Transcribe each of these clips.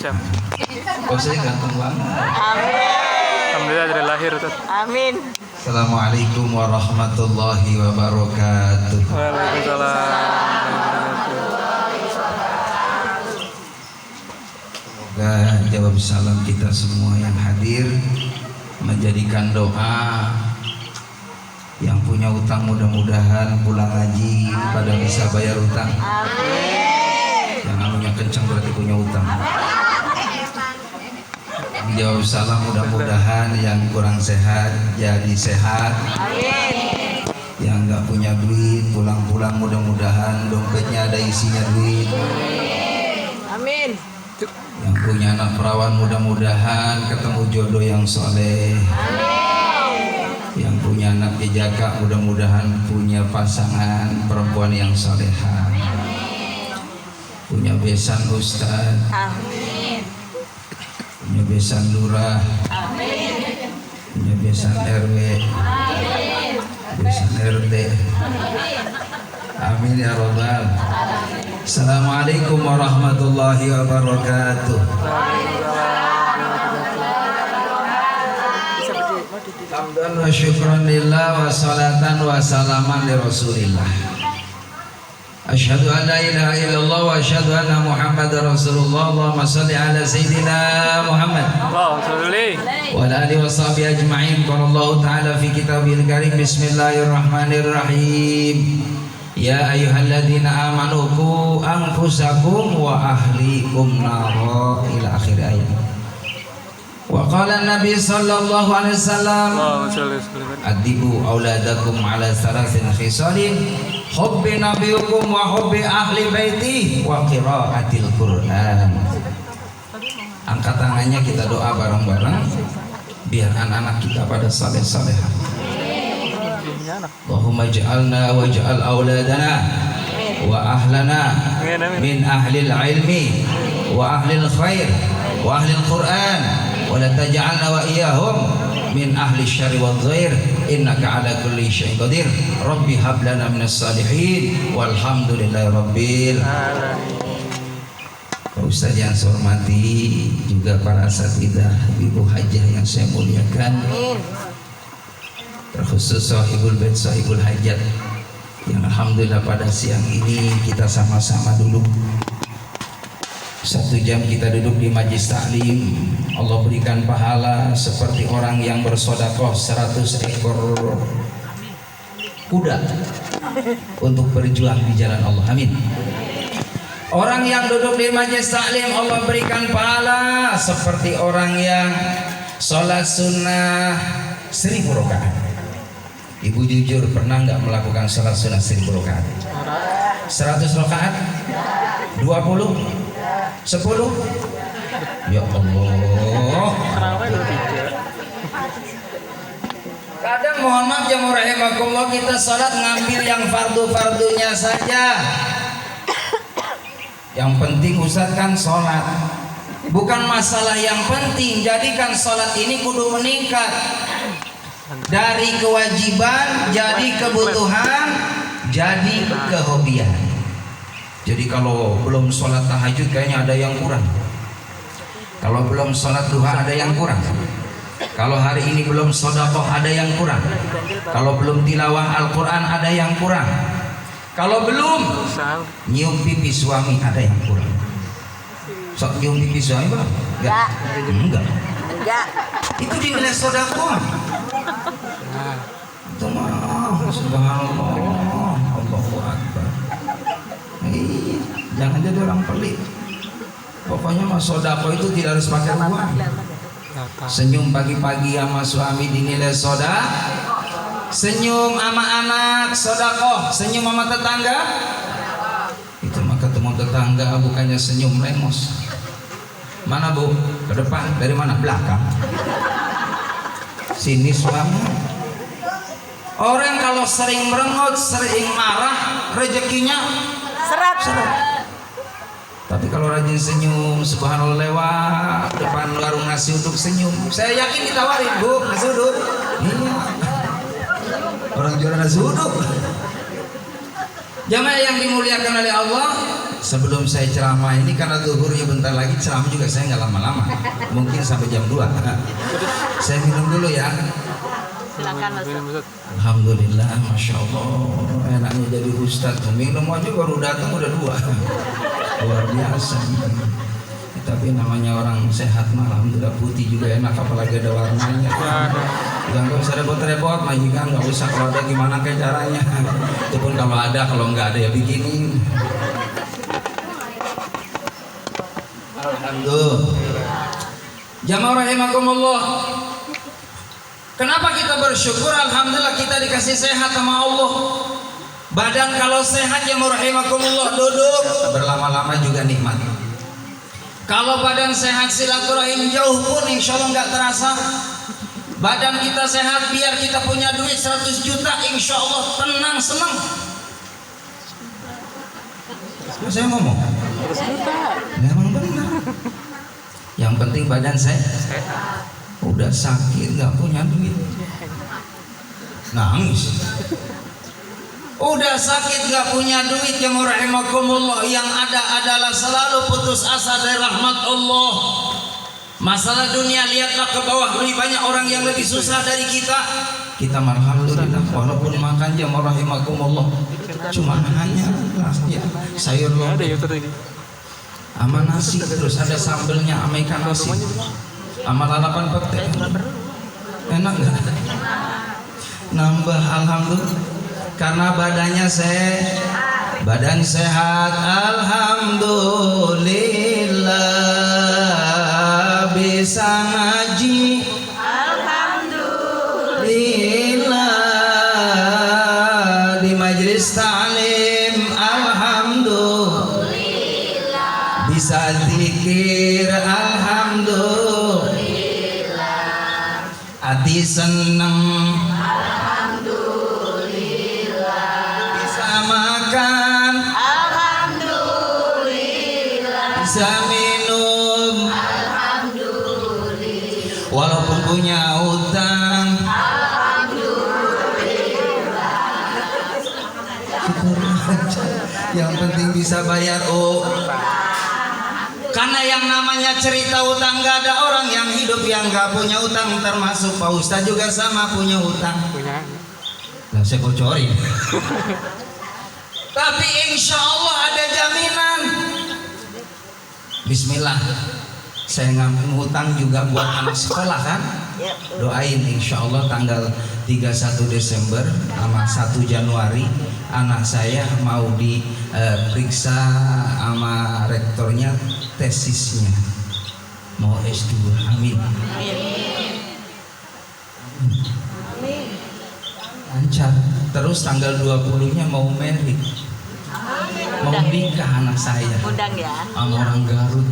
Siap. Oh, saya ganteng banget. Alhamdulillah dari lahir tuh. Amin. Assalamualaikum warahmatullahi wabarakatuh. Waalaikumsalam. Semoga jawab salam kita semua yang hadir menjadikan doa. Yang punya utang mudah-mudahan pulang ngaji pada bisa bayar utang. Amin. Yang anunya kencang berarti punya utang. Jawab salam mudah-mudahan yang kurang sehat jadi sehat. Amin. Yang nggak punya duit pulang-pulang mudah-mudahan dompetnya ada isinya duit. Amin. Yang punya anak perawan mudah-mudahan ketemu jodoh yang soleh. Yang punya anak dijaka mudah-mudahan punya pasangan perempuan yang soleha. Punya besan ustad. Amin. Punya besan lurah. Amin. Punya besan RW. Amin. Besan RT. Amin ya robbal. Assalamualaikum warahmatullahi wabarakatuh. Hamdan wa syukran lillah wa salatan wa salaman li rasulillah. Asyhadu an la ilaha illallah wa asyhadu anna muhammadar rasulullah. Allahumma salli ala sayyidina Muhammad Wow, salli. wa ala alihi wa sahbihi ajma'in. Qala Allah ta'ala fi kitabihil karim bismillahirrahmanirrahim. Ya ayyuhalladzina amanu qu anfusakum wa ahlikum nara ila akhir ayat. Wa qala an-nabi sallallahu alaihi wasallam Wow, salli. adibu auladakum ala thalathin khisalin hubbi nabiyukum wa hubbi ahli baiti wa qiraatil Qur'an. Angkat tangannya kita doa bareng-bareng biar anak-anak kita pada saleh-salehah. Allahumma ij'alna waj'al auladana wa ahlana min ahlil ilmi wa ahlil khair wa ahlil Qur'an wa la taj'alna wa iyyahum min ahli syarri wal ghair innaka ala kulli syai'in qadir. Rabbi hab lana minas salihin walhamdulillahi rabbil alamin. Pak Ustaz yang saya hormati, juga para asatidzah, ibu hajah yang saya muliakan, terkhusus sahibul bait, sahibul hajat yang alhamdulillah pada siang ini kita sama-sama duduk 1 jam kita duduk di majlis taklim. Allah berikan pahala seperti orang yang bersedekah 100 ekor kuda untuk berjuang di jalan Allah. Amin. Orang yang duduk di majlis taklim Allah berikan pahala seperti orang yang sholat sunnah 1000 rakaat. Ibu jujur pernah nggak melakukan sholat sunnah 1000 rakaat? 100 rakaat? 20? 10? Ya Allah. Kadang mohon maaf jamaah rahimakumullah, kita sholat ngambil yang fardu-fardunya saja. Yang penting Ustaz kan sholat, bukan masalah yang penting. Jadikan sholat ini kudu meningkat dari kewajiban jadi kebutuhan, jadi kehobian. Jadi kalau belum sholat tahajud kayaknya ada yang kurang. Kalau belum sholat duha ada yang kurang. Kalau hari ini belum sedekah ada yang kurang. Kalau belum tilawah Al-Quran ada yang kurang. Kalau belum nyium pipi suami ada yang kurang. Sok nyium pipi suami belum? Enggak. Enggak. Itu dinilai sedekah. Itu mah subhanallah, Allahu akbar. Jangan jadi orang pelit. Pokoknya mah sedekah itu tidak harus pakai uang. Senyum pagi-pagi sama suami dinilai sedekah. Senyum sama anak sedekah, senyum sama tetangga itu mah ketemu tetangga bukannya senyum lemos. Mana bu? Ke depan. Dari mana? Belakang. Sini suami. Orang kalau sering merengut, sering marah, rezekinya seret. Tapi kalau rajin senyum, subhanallah, lewat depan warung nasi uduk senyum, saya yakin ditawarin, bu, nasi uduk. Iya. Orang jualan nasi uduk. Jamaah yang dimuliakan oleh Allah, sebelum saya ceramah ini, karena zuhurnya bentar lagi, ceramah juga saya nggak lama-lama, mungkin sampai jam 2. Saya minum dulu ya. Silakan Mas. Minum, Ustaz. Alhamdulillah, masya Allah, enaknya jadi ustadz. Minum aja baru datang udah 2, luar biasa. Tapi namanya orang sehat mah alhamdulillah, putih juga enak, apalagi ada warnanya. Jangan usah repot-repot, majikan nggak usah, kalau ada gimana kayak caranya. Itu pun kalau ada, kalau nggak ada ya bikinin. Alhamdulillah. Jamaah rahimakumullah. Kenapa kita bersyukur? Alhamdulillah kita dikasih sehat sama Allah. Badan kalau sehat ya rahimakumullah, duduk berlama-lama juga nikmat. Kalau badan sehat, silaturahim jauh pun insya Allah nggak terasa. Badan kita sehat, biar kita punya duit 100 juta, insya Allah tenang, senang. Saya ngomong memang benar. Yang penting badan sehat. Udah sakit nggak punya duit, nangis. Udah sakit gak punya duit, yang rahimakumullah, yang ada adalah selalu putus asa dari rahmat Allah. Masalah dunia, lihatlah ke bawah, lebih banyak orang yang lebih susah dari kita. Kita alhamdulillah, walaupun makan jam rahimakumullah cuma hanya ya, sayur lodeh sama nasi, terus ada sambelnya sama ikan nasi sama lalapan pete. Enak gak? Nambah alhamdulillah. Karena badannya badan sehat, alhamdulillah. Bisa ngaji, alhamdulillah. Di majelis ta'lim, alhamdulillah. Bisa zikir, alhamdulillah. Hati seneng, makan, alhamdulillah. Bisa minum, alhamdulillah. Walaupun punya utang, alhamdulillah. Yang penting bisa bayar. Karena yang namanya cerita utang, gak ada orang yang hidup yang gak punya utang, termasuk Pak Ustadz juga sama punya utang. Nah, saya bocorin. Tapi insya Allah ada jaminan. Bismillah. Saya ngambil hutang juga buat anak sekolah kan. Doain insya Allah tanggal 31 Desember sama 1 Januari anak saya mau diperiksa sama rektornya tesisnya. Mau S2. Amin. Lancar. Terus tanggal 20-nya mau merit, mau nikah anak saya. Undang ya. Sama orang Garut.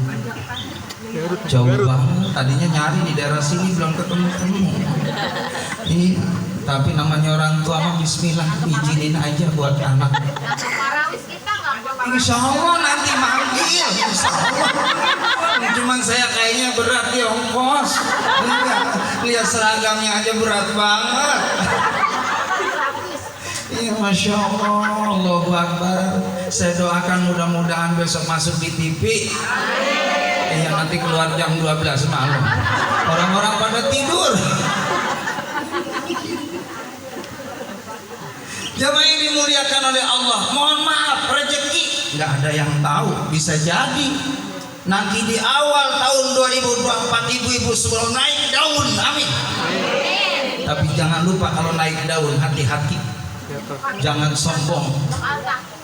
Jauh banget. Tadinya nyari di daerah sini belum ketemu. Iya. Tapi namanya orang tua mah bismillah, izinin aja buat anak. Insya Allah nanti manggil. Insya Allah. Cuman saya kayaknya berat di ongkos. Lihat seragamnya aja berat banget. Iya, masya Allah, Allahu Akbar. Saya doakan mudah-mudahan besok masuk di TV. Iya, nanti keluar jam 12 malam. Orang-orang pada tidur. Jamaah yang dimuliakan oleh Allah, mohon maaf, rezeki nggak ada yang tahu, bisa jadi nanti di awal tahun 2024 ibu-ibu sebelum naik daun, amin. Tapi jangan lupa kalau naik daun hati-hati. Jangan sombong,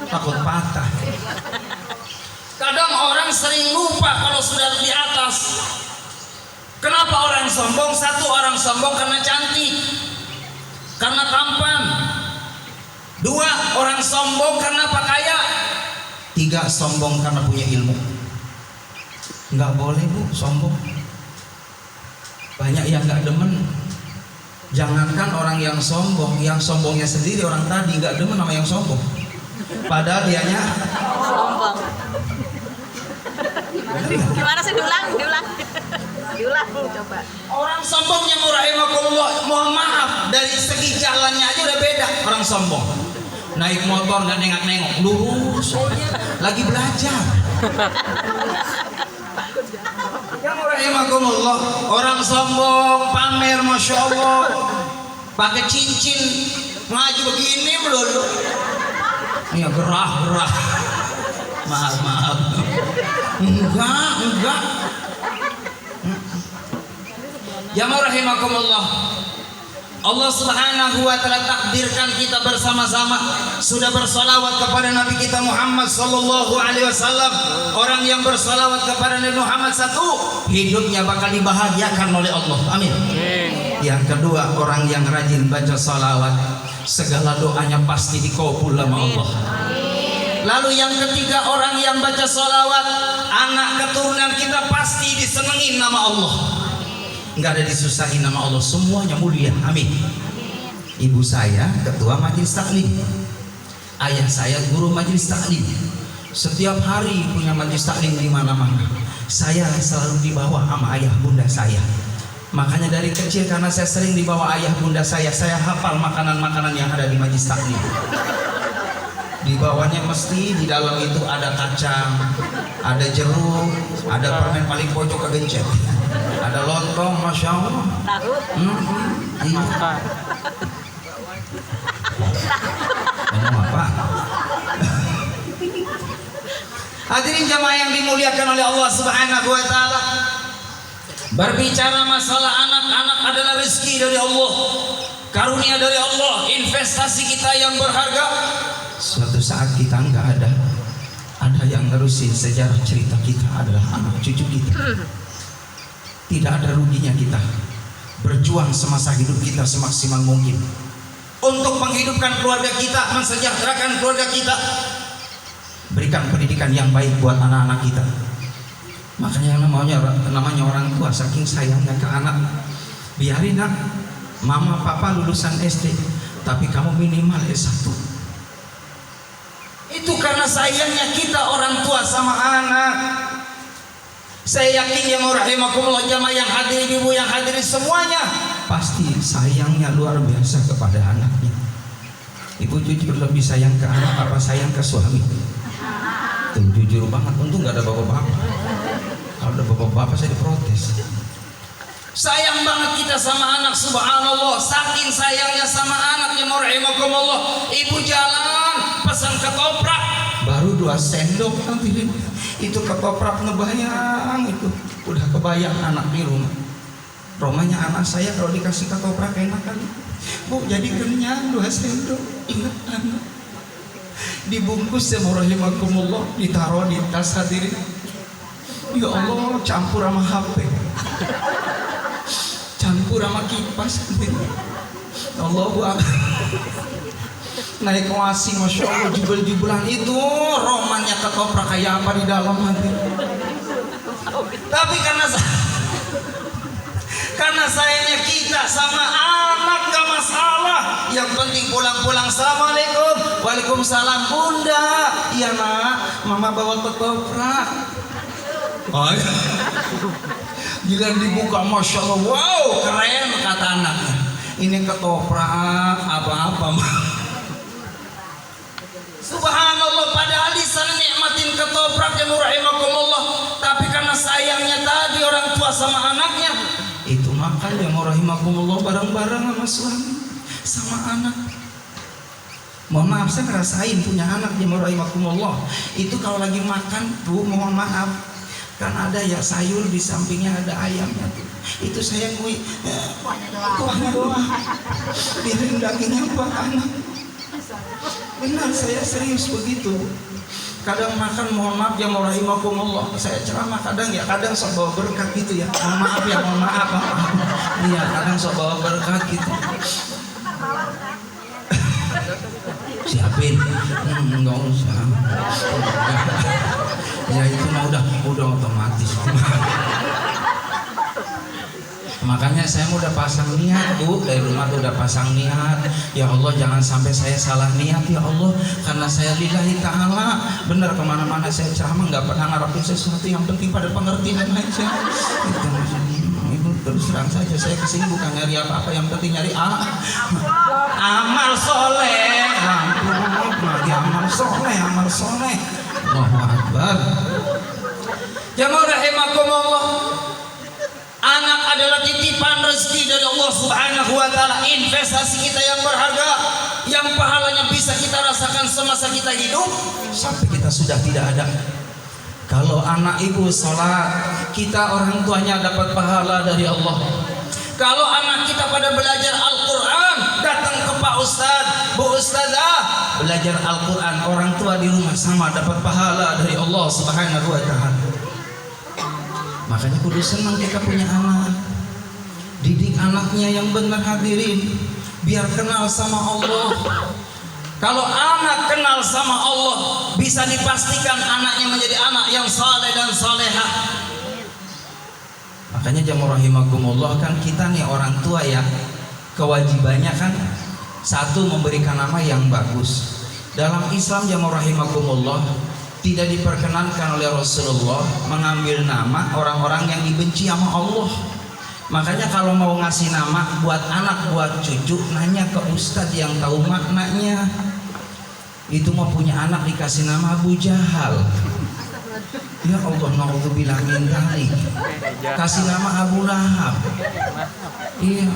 takut patah. Kadang orang sering lupa kalau sudah di atas. Kenapa orang sombong? Satu, orang sombong karena cantik, karena tampan. Dua, orang sombong karena apa? Kaya. Tiga, sombong karena punya ilmu. Nggak boleh bu sombong. Banyak yang nggak demen. Jangankan orang yang sombong, yang sombongnya sendiri orang tadi nggak demen sama yang sombong. Padahal dianya Sombong. Gimana sih, diulang coba. orang sombongnya rahimakumullah, mohon maaf, dari segi jalannya aja udah beda orang sombong. naik motor nggak nengok-nengok, lurus, lagi belajar. Rahimakumullah, orang sombong pamer, masya Allah, pakai cincin ngaji begini melulu, ya gerah, maaf, enggak. Jamaah rahimakumullah, Allah Subhanahu wa taala takdirkan kita bersama-sama sudah bersalawat kepada Nabi kita Muhammad sallallahu alaihi wasallam. Orang yang bersalawat kepada Nabi Muhammad, satu, hidupnya bakal dibahagiakan oleh Allah. Amin. Yang kedua, orang yang rajin baca salawat, segala doanya pasti dikabul sama Allah. Lalu yang ketiga, orang yang baca salawat, anak keturunan kita pasti disenengin nama Allah. Nggak ada disusahin nama Allah, semuanya mulia. Amin. Ibu saya ketua majelis taklim, ayah saya guru majelis taklim. Setiap hari punya majelis taklim di mana-mana. Saya selalu dibawa sama ayah bunda saya. Makanya dari kecil karena saya sering dibawa ayah bunda saya hafal makanan-makanan yang ada di majelis taklim. Dibawanya mesti di dalam itu ada kacang, ada jeruk, ada permen paling pojok kegencet, ada lontong, masya Allah. Iya. Ngomong apa? Hadirin jamaah yang dimuliakan oleh Allah Subhanahu wa taala. Berbicara masalah anak-anak adalah rezeki dari Allah, karunia dari Allah, investasi kita yang berharga. Suatu saat kita nggak ada yang nerusin sejarah cerita kita adalah anak cucu kita. Tidak ada ruginya kita berjuang semasa hidup kita semaksimal mungkin untuk menghidupkan keluarga kita, mensejahterakan keluarga kita, berikan pendidikan yang baik buat anak-anak kita. Makanya namanya orang tua, saking sayangnya ke anak, biarin nak, mama papa lulusan SD, tapi kamu minimal S1. Itu karena sayangnya kita orang tua sama anak. Saya yakin yang rahimakumullah jamaah yang hadir, ibu yang hadir semuanya pasti sayangnya luar biasa kepada anaknya. Ibu jujur lebih sayang ke anak apa sayang ke suami? Tuh jujur banget, untung nggak ada bapak-bapak. Kalau ada bapak-bapak saya diprotes. Sayang banget kita sama anak, subhanallah. Saking sayangnya sama anak yang rahimakumullah, ibu jalan pesan ketoprak baru 2 sendok nanti itu ketoprak ngebayang, itu udah kebayang anak di rumah. Romanya anak saya kalau dikasih ketoprak enak kan, bu jadi kenyang 2 sendok. Ingat anak dibungkus ya rahimakumullah, ditaruh di tas hadirin. Ya Allah, campur sama HP, campur sama kipas. Allahu Akbar. Naik wasi, masya Allah, jubel-jubelan itu romannya ketoprak kayak apa di dalam hati. Tapi karena sayangnya kita sama anak gak masalah. Yang penting pulang-pulang assalamualaikum, waalaikumsalam bunda. Iya nak, mama bawa ketoprak. Oh iya. Gila dibuka, masya Allah, wow keren kata anaknya. Ini ketoprak apa-apa mah. Subhanallah, padahal di sana nikmatin ketoprak yang rahimakumullah, tapi karena sayangnya tadi orang tua sama anaknya, itu makan yang rahimakumullah bareng-bareng sama suami sama anak. Mohon maaf, saya ngerasain punya anak yang rahimakumullah. Itu kalau lagi makan tuh, mohon maaf, kan ada ya sayur di sampingnya ada ayamnya tuh. Itu saya kuahnya doang, biarin dagingnya buat anak. Benar, saya serius begitu. Kadang makan, mohon maaf ya rahimakumullah, saya ceramah kadang sok bawa berkat gitu ya. Mohon maaf ya, mohon maaf. Iya, kadang sok bawa berkat gitu. Siapin, enggak usah. Ya itu mah udah otomatis. Makanya saya udah pasang niat, Bu, dari rumah tuh udah pasang niat. Ya Allah, jangan sampai saya salah niat ya Allah, karena saya lillahi ta'ala. Bener, kemana-mana saya ceramah nggak pernah ngarepin sesuatu, yang penting pada pengertian aja. Itu Ibu terus terang saja, saya kesini bukan nyari apa-apa, yang penting nyari amal soleh. Lagi amal soleh. Allahu Akbar. Jamaah rahimakumullah. Anak adalah titipan rezeki dari Allah Subhanahu wa taala, investasi kita yang berharga, yang pahalanya bisa kita rasakan semasa kita hidup sampai kita sudah tidak ada. Kalau anak ibu sholat, kita orang tuanya dapat pahala dari Allah. Kalau anak kita pada belajar Al-Quran, datang ke Pak Ustadz, Bu Ustadzah, belajar Al-Quran, orang tua di rumah sama dapat pahala dari Allah Subhanahu wa taala. Makanya kudu senang kita punya anak. Didik anaknya yang benar hadirin, biar kenal sama Allah. Kalau anak kenal sama Allah, bisa dipastikan anaknya menjadi anak yang saleh dan salehah. Makanya jamaah rahimakumullah, kan kita nih orang tua ya, kewajibannya kan satu, memberikan nama yang bagus. Dalam Islam jamaah rahimakumullah, tidak diperkenankan oleh Rasulullah mengambil nama orang-orang yang dibenci sama Allah. Makanya kalau mau ngasih nama buat anak, buat cucu, nanya ke ustadz yang tahu maknanya. Itu mau punya anak dikasih nama Abu Jahal, ya Allah, naudzubillah min dzalik. Kasih nama Abu Lahab. Iya,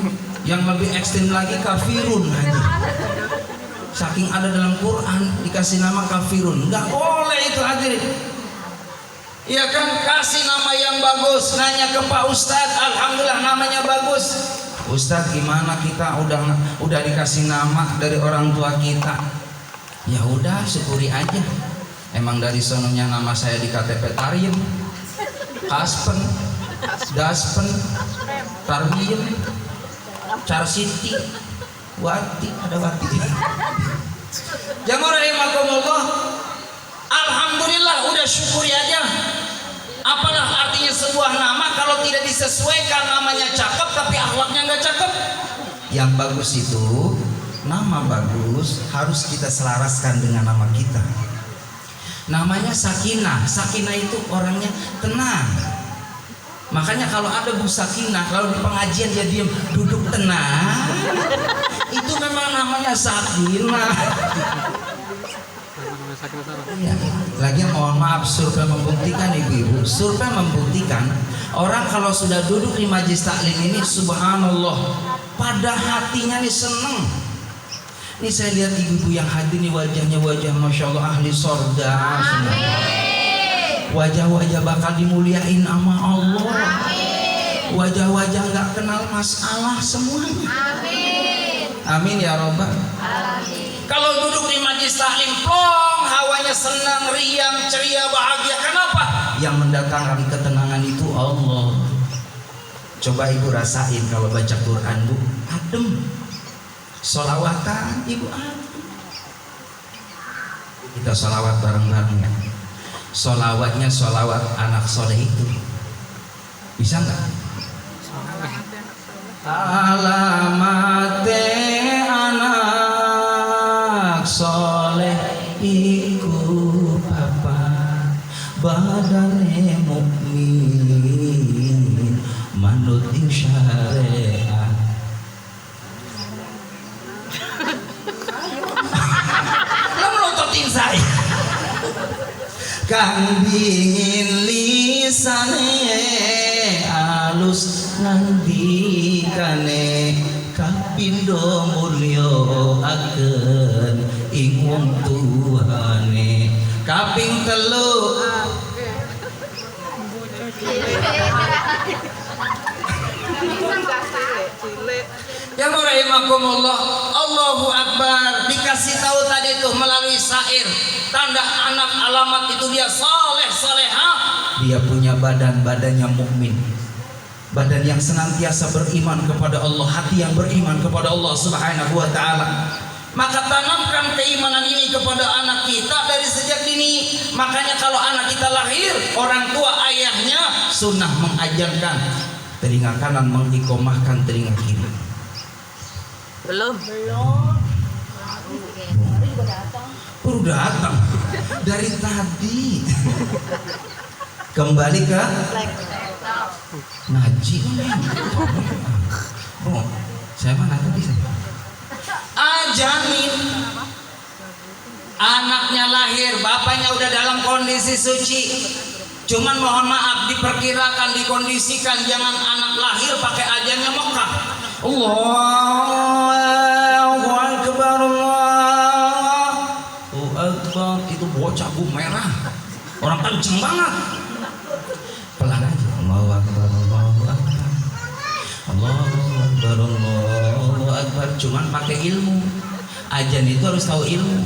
yang lebih ekstrem lagi kafirun aja. Saking ada dalam Quran dikasih nama kafirun, nggak boleh itu hadirin. Ya kan, kasih nama yang bagus, nanya ke Pak Ustadz, alhamdulillah namanya bagus. Ustadz gimana, kita udah dikasih nama dari orang tua kita. Ya udah, syukuri aja. Emang dari sononya nama saya di KTP Tariem, Kaspen, Daspen, Tariem, Carsiti, Wati, ada Wati. Jamaah rahimakumullah, alhamdulillah, udah syukuri aja. Apalah artinya sebuah nama kalau tidak disesuaikan, namanya cakep tapi akhlaknya nggak cakep. Yang bagus itu, nama bagus harus kita selaraskan dengan nama kita. Namanya Sakinah. Sakinah itu orangnya tenang. Makanya kalau ada Bu Sakinah, kalau di pengajian dia diam, duduk tenang, itu memang namanya Sakinah. Ya, lagi mohon maaf, survei membuktikan ibu-ibu, survei membuktikan orang kalau sudah duduk di majelis taklim ini, subhanallah, pada hatinya nih seneng. Ini saya lihat ibu-ibu yang hadir nih, wajahnya wajah masya Allah ahli sorga. Wajah-wajah bakal dimuliain sama Allah. Wajah-wajah nggak kenal masalah semuanya. Amin ya robbal. Kalau duduk di majelis taklim plong, hawanya senang, riang, ceria, bahagia. Kenapa? Yang mendatangkan ketenangan itu Allah. Coba ibu rasain kalau baca Quran, bu, adem. Sholawatan ibu adem. Kita sholawat bareng-bareng ya. Sholawatnya sholawat anak soleh itu. Bisa nggak? Alamate anak soleh iku papa, badane mukmin manut syariat. Lo melontotin saya. Kang dingin lisane alus ngendikane kapindo mulya agen ing wong tuane. Kaping telu yang rahimakumullah, Allahu Akbar. Dikasih tahu tadi itu melalui syair, tanda anak alamat itu dia saleh salehah. Dia punya badannya mukmin, badan yang senantiasa beriman kepada Allah, hati yang beriman kepada Allah Subhanahu wa taala. Maka tanamkan keimanan ini kepada anak kita dari sejak dini. Makanya kalau anak kita lahir, orang tua ayahnya sunnah mengajarkan telinga kanan mengikomahkan telinga kiri. Belum. Baru datang dari tadi. Kembali ke Ngaji kan? Oh, saya mana tadi saya? Ajanin anaknya lahir, bapaknya udah dalam kondisi suci. Cuman mohon maaf, diperkirakan, dikondisikan jangan anak lahir pakai ajannya Mekah. Allahu Akbar, Allahu Akbar. Itu bocah bu merah, orang kenceng banget. Pelan aja. Allahu Akbar, Allahu Akbar, Allahu Akbar, Allahu Akbar. Cuman pakai ilmu. Ajan itu harus tahu ilmu.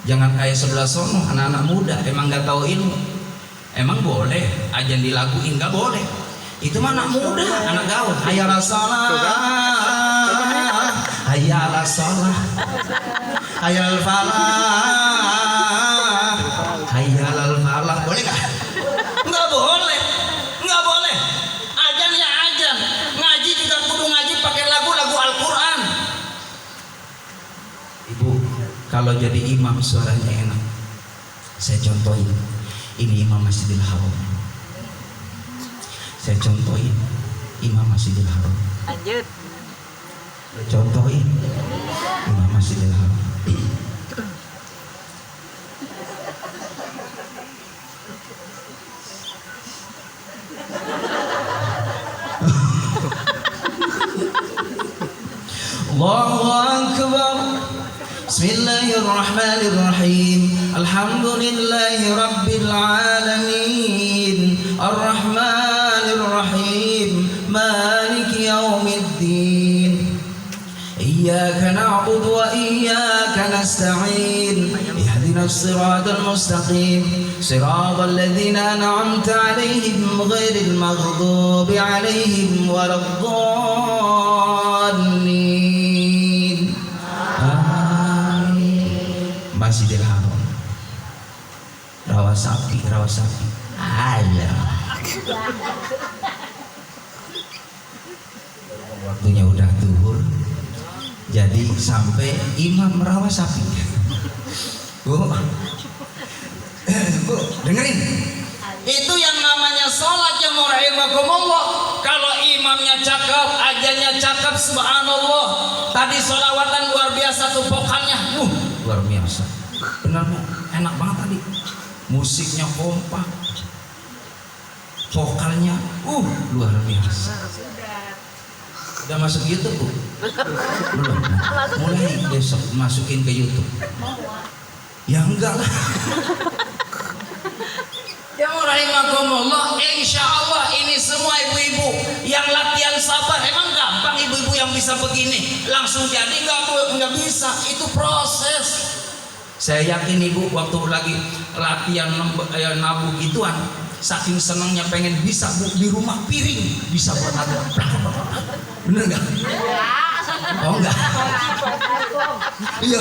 Jangan kayak sebelah sono anak-anak muda emang nggak tahu ilmu. Emang boleh ajan dilaguin? Nggak boleh. Itu mah anak muda, anak gaul. Hayya ala shalah, hayya ala shalah, hayya al falah, hayya al falah. Boleh nggak? Nggak boleh, nggak boleh. Ajan ya ajan. Ngaji juga kudu ngaji pakai lagu-lagu Al-Quran. Ibu, kalau jadi imam suaranya enak. Saya contohin. Ini Imam Masjidil Haram. Saya contohin Imam Masjidil Haram. Lanjut. Contohin Imam Masjidil Haram. Allahu Akbar. Bismillahirrahmanirrahim. Alhamdulillahi Rabbil Alamin. Ar-Rahmanirrahim. Maliki Yawmiddin. Iyyaka na'budu wa iyyaka nasta'in. Ihdinas siratal mustaqim. Siratal ladzina an'amta 'alaihim ghairil maghdubi 'alaihim waladdallin. Masjidil Haram. Rawa sapi, rawa sapi. Alah. Waktunya udah zuhur. Jadi sampai imam rawa sapi. Bu, Bu, dengerin. Itu yang namanya sholat yang rahimakumullah. Kalau imamnya cakep, ajannya cakep, subhanallah. Tadi sholawatan luar biasa tuh vokalnya. Luar biasa. Benar Bu, enak banget tadi. Musiknya kompak. Vokalnya luar biasa. Udah masuk YouTube Bu? Belum. Mulai besok masukin ke YouTube. Ya enggak lah. Ya rahimakumullah, insya Allah ini semua ibu-ibu yang latihan sabar. Emang gampang ibu-ibu yang bisa begini langsung jadi? Nggak bisa, itu proses. Saya yakin ibu waktu lagi latihan nabu gituan, saking senangnya pengen bisa Bu di rumah piring bisa buat nabu. Bener nggak? Oh enggak. Iya.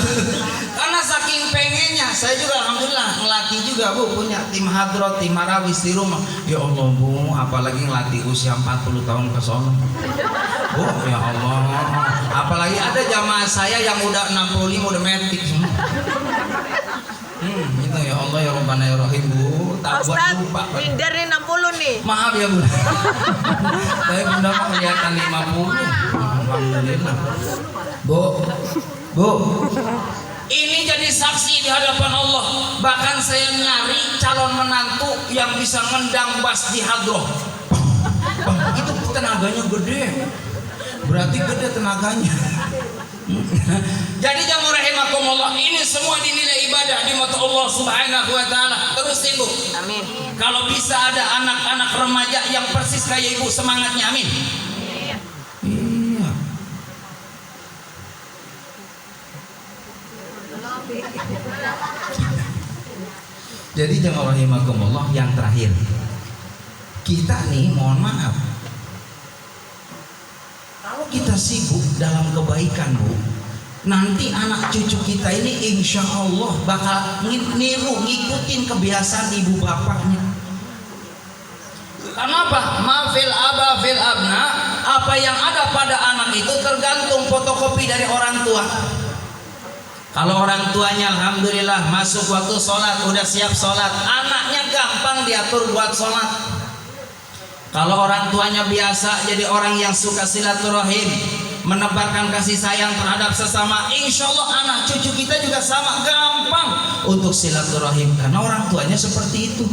Karena saking pengennya, saya juga alhamdulillah ngelatih juga Bu, punya tim hadrot, tim marawis di rumah. Ya Allah Bu, apalagi ngelatih usia 40 tahun ke sono. Bu, ya Allah. Apalagi ada jamaah saya yang udah 65 udah metik semua. Itu ya Allah ya Rabbana ya Rahim Bu. Tak buat lupa. Minder nih 60 nih. Maaf ya Bu. Saya bunda mah kelihatan 50. Alhamdulillah. Bu, ini jadi saksi di hadapan Allah. Bahkan saya nyari calon menantu yang bisa ngendang bas di hadroh. Itu tenaganya gede. Berarti gede tenaganya. Jadi jamaah rahimakumullah, ini semua dinilai ibadah di mata Allah Subhanahu wa taala. Terusin Bu. Amin. Kalau bisa ada anak-anak remaja yang persis kayak ibu semangatnya, amin. Iya. Jadi jamaah rahimakumullah, yang terakhir. Kita nih mohon maaf. Kalau kita sibuk dalam kebaikan Bu, nanti anak cucu kita ini insya Allah bakal niru, ngikutin kebiasaan ibu bapaknya. Kenapa? Mafil aba fil abna, apa yang ada pada anak itu tergantung fotokopi dari orang tua. Kalau orang tuanya alhamdulillah masuk waktu sholat, udah siap sholat, anaknya gampang diatur buat sholat. Kalau orang tuanya biasa jadi orang yang suka silaturahim, menebarkan kasih sayang terhadap sesama, insya Allah anak cucu kita juga sama gampang untuk silaturahim karena orang tuanya seperti itu.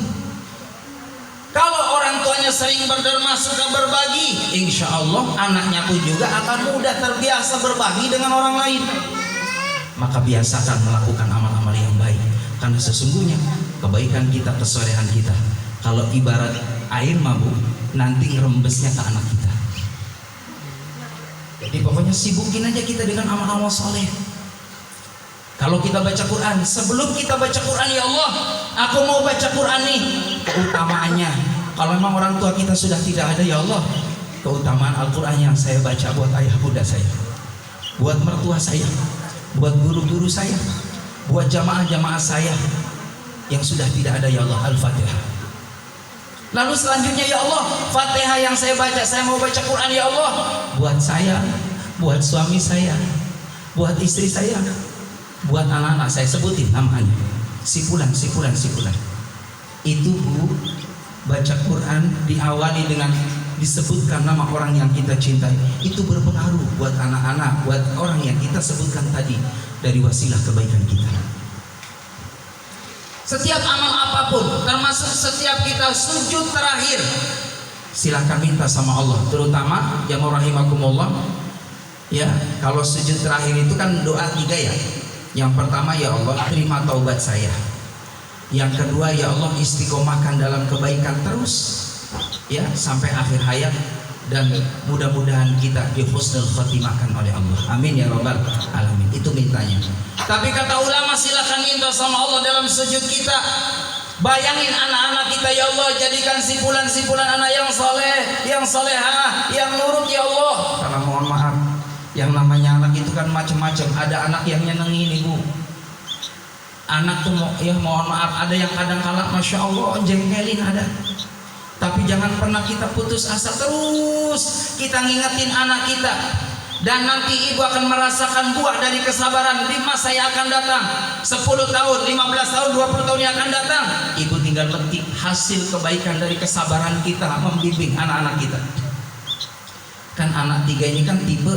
Kalau orang tuanya sering berderma, suka berbagi, insya Allah anaknya pun juga akan mudah terbiasa berbagi dengan orang lain. Maka biasakan melakukan amal-amal yang baik, karena sesungguhnya kebaikan kita, kesolehan kita, kalau ibarat air mabuk, nanti ngerembesnya ke anak kita. Jadi pokoknya sibukin aja kita dengan amal-amal soleh. Kalau kita baca Quran, sebelum kita baca Quran, ya Allah, aku mau baca Quran nih, keutamaannya. Kalau memang orang tua kita sudah tidak ada, ya Allah, keutamaan Al-Quran yang saya baca buat ayah bunda saya, buat mertua saya, buat guru-guru saya, buat jamaah-jamaah saya yang sudah tidak ada, ya Allah. Al-Fatihah. Lalu selanjutnya, ya Allah, Fatihah yang saya baca, saya mau baca Quran, ya Allah, buat saya, buat suami saya, buat istri saya, buat anak-anak saya, sebutin namanya, si fulan. Itu Bu, baca Quran diawali dengan disebutkan nama orang yang kita cintai, itu berpengaruh buat anak-anak, buat orang yang kita sebutkan tadi, dari wasilah kebaikan kita. Setiap amal apapun, termasuk setiap kita sujud terakhir, silakan minta sama Allah, terutama yang rahimakumullah. Ya, kalau sujud terakhir itu kan doa 3 ya. Yang pertama, ya Allah, terima taubat saya. Yang kedua, ya Allah, istiqomahkan dalam kebaikan terus, ya, sampai akhir hayat, dan mudah-mudahan kita dihusnul khotimahkan oleh Allah. Amin ya rabbal alamin. Itu mintanya. Tapi kata ulama, silakan minta sama Allah dalam sujud kita. Bayangin anak-anak kita, ya Allah, jadikan simpulan anak yang soleh, yang solehah, yang nurut, ya Allah. Karena mohon maaf, yang namanya anak itu kan macam-macam. Ada anak yang nyenengin ibu. Anak tuh, ya mohon maaf, ada yang kadang-kala masya Allah jengkelin ada. Tapi jangan pernah kita putus asa, terus kita ngingetin anak kita. Dan nanti ibu akan merasakan buah dari kesabaran di masa yang akan datang. 10 tahun, 15 tahun, 20 tahun yang akan datang, ibu tinggal petik hasil kebaikan dari kesabaran kita membimbing anak-anak kita. Kan anak 3 ini kan tipe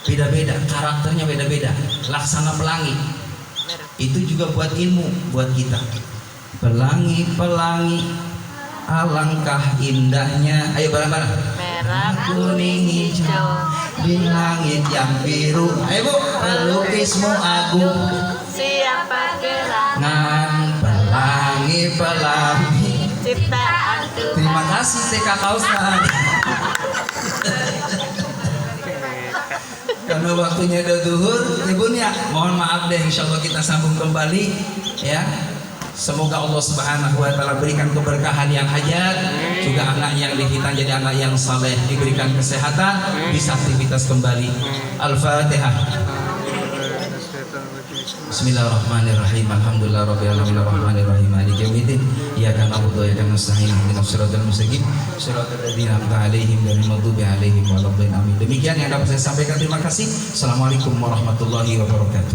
beda-beda, karakternya beda-beda. Laksana pelangi, itu juga buat ilmu buat kita. Pelangi alangkah indahnya, ayo bareng-bareng. Merah, kuning, hijau, di langit yang biru. Ayo Bu, pelukismu agung, siapa gerangan pelangi ciptaan Tuhan. Terima kasih TK Kausman. Karena waktunya udah zuhur, Ibu ya, mohon maaf deh, insya Allah kita sambung kembali ya. Semoga Allah Subhanahu wa Ta'ala berikan keberkahan yang hajat, juga anak yang dihitan jadi anak yang saleh, diberikan kesehatan, bisa aktivitas kembali. Al-Fatihah. Bismillahirrahmanirrahim. Alhamdulillahirabbil alamin arrahmanir rahim maliki yaumiddin. Iyyaka na'budu wa iyyaka nasta'in. Ihdinas siratal mustaqim. Siratal ladzina an'amta 'alaihim ghairil maghdubi 'alaihim waladdallin. Amin. Demikian yang dapat saya sampaikan. Terima kasih. Assalamualaikum warahmatullahi wabarakatuh.